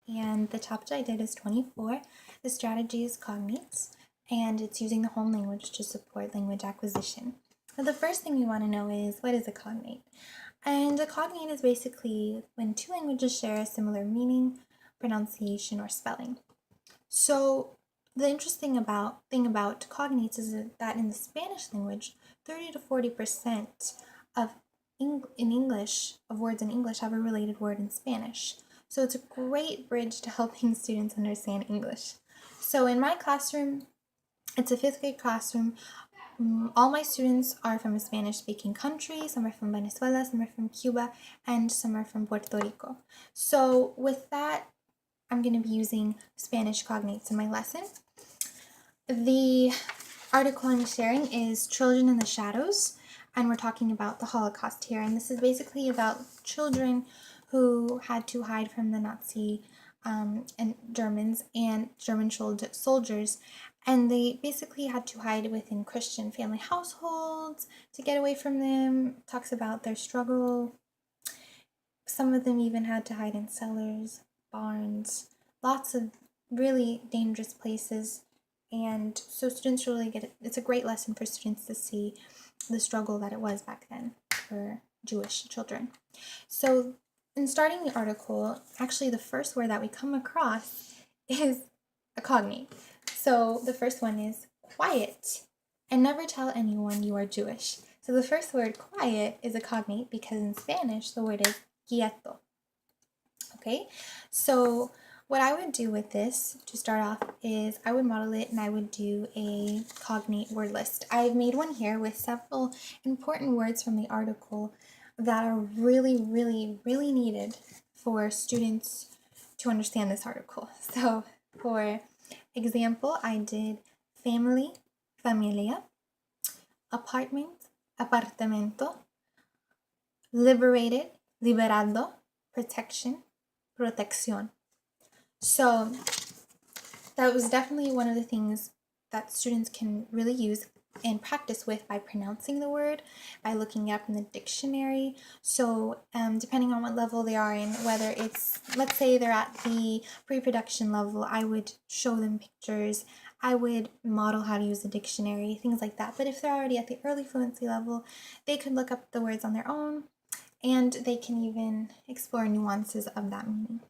and the chapter I did is 24. The strategy is Cognates, and it's using the home language to support language acquisition. So the first thing we want to know is, what is a cognate? And a cognate is basically when two languages share a similar meaning, pronunciation, or spelling. So the interesting thing about cognates is that in the Spanish language, 30 to 40% of words in English have a related word in Spanish. So it's a great bridge to helping students understand English. So in my classroom, it's a 5th grade classroom. All my students are from a Spanish-speaking country. Some are from Venezuela, some are from Cuba, and some are from Puerto Rico. So with that, I'm going to be using Spanish cognates in my lesson. The article I'm sharing is Children in the Shadows, and we're talking about the Holocaust here. And this is basically about children who had to hide from the Nazi and Germans and German soldiers, and they basically had to hide within Christian family households to get away from them. It talks about their struggle. Some of them even had to hide in cellars, barns, lots of really dangerous places. And so students really get it. It's a great lesson for students to see the struggle that it was back then for Jewish children. So in starting the article, actually the first word that we come across is a cognate. So the first one is quiet, and never tell anyone you are Jewish. So the first word, quiet, is a cognate because in Spanish the word is quieto. Okay, so what I would do with this to start off is I would model it and I would do a cognate word list. I've made one here with several important words from the article that are really, really, really needed for students to understand this article. So for example, I did family, familia, apartment, apartamento, liberated, liberado, protection, protección. So that was definitely one of the things that students can really use and practice with by pronouncing the word, by looking it up in the dictionary. So depending on what level they are in, whether it's, let's say they're at the pre-production level, I would show them pictures, I would model how to use the dictionary, things like that. But if they're already at the early fluency level, they could look up the words on their own, and they can even explore nuances of that meaning.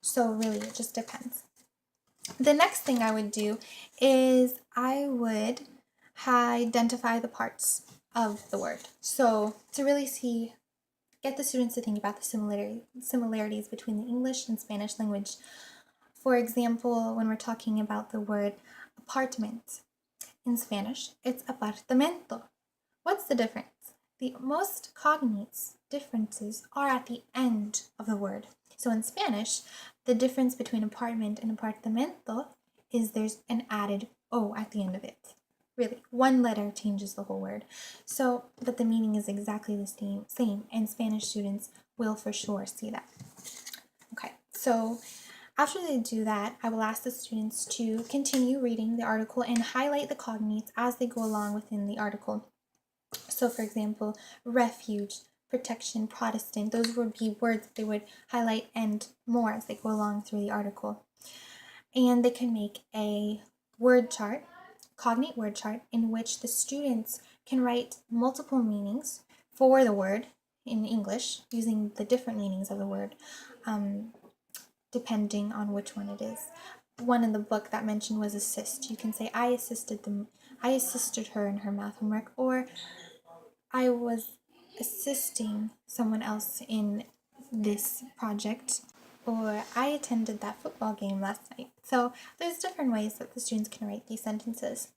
So really, it just depends. The next thing I would do is I would identify the parts of the word. So to really get the students to think about the similarities between the English and Spanish language. For example, when we're talking about the word apartment in Spanish, it's apartamento. What's the difference? The most cognates differences are at the end of the word. So in Spanish, the difference between apartment and apartamento is there's an added O at the end of it. Really, one letter changes the whole word. So, but the meaning is exactly the same, and Spanish students will for sure see that. Okay, so after they do that, I will ask the students to continue reading the article and highlight the cognates as they go along within the article. So for example, refuge, protection, Protestant, those would be words that they would highlight and more as they go along through the article. And they can make a word chart, cognate word chart, in which the students can write multiple meanings for the word in English using the different meanings of the word, depending on which one it is. One in the book that mentioned was assist. You can say, I assisted her in her math homework, or I was assisting someone else in this project, or I attended that football game last night. So there's different ways that the students can write these sentences.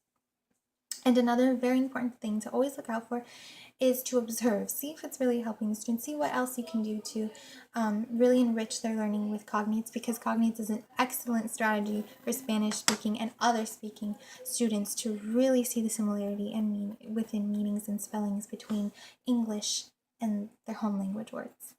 And another very important thing to always look out for is to observe. See if it's really helping the students. See what else you can do to really enrich their learning with cognates, because cognates is an excellent strategy for Spanish speaking and other speaking students to really see the similarity and within meanings and spellings between English and their home language words.